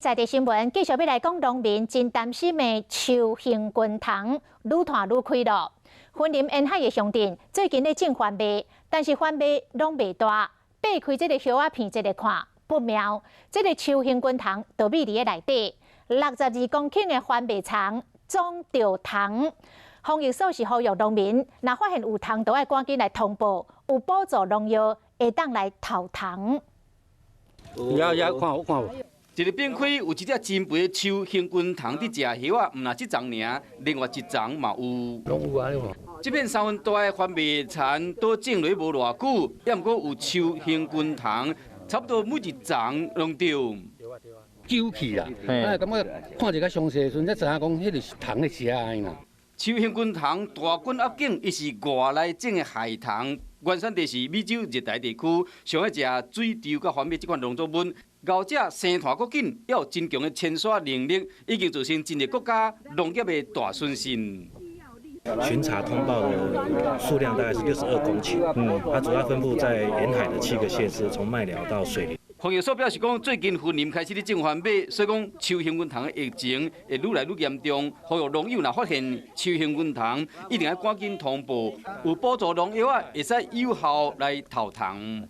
在地新闻继续要来讲，农民真担心的树形菌虫愈拖愈开咯。云林沿海的乡镇最近咧种番麦，但是番麦拢未大，掰开这个叶仔片，这个看不妙，这个树形菌虫就秘伫个内底。62公顷的番麦场种着虫，防疫所是呼吁农民，若发现有虫，都要赶紧来通报，有补助农药会当来头虫。看无。一个边开有一只真肥的树形菌虫伫食叶啊，毋若即丛尔，另外一丛嘛有。拢有啊，你看。这片3分大的番麦田，都种落无偌久，也毋过有树形菌虫，差不多每一丛拢着。揪去啦，感觉看一个详细的时阵，才知影讲迄个是虫的食安尼啦。树形菌虫大菌压境，伊是外来种的害虫，原产地是美洲热带地区，上爱食水稻甲番麦这款农作物。后者生团搁紧，也有真强的牵线能力，已经造成真个国家农业的大损失。巡查通报的数量大概是62公顷，它主要分布在沿海的7个县市，从麦寮到水林。防疫所表示讲，最近云林开始咧种番麦，所以讲树形菌虫的疫情会愈来愈严重。呼吁农友若发现树形菌虫，一定要赶紧通报，有补助农药啊，会使有效来头虫。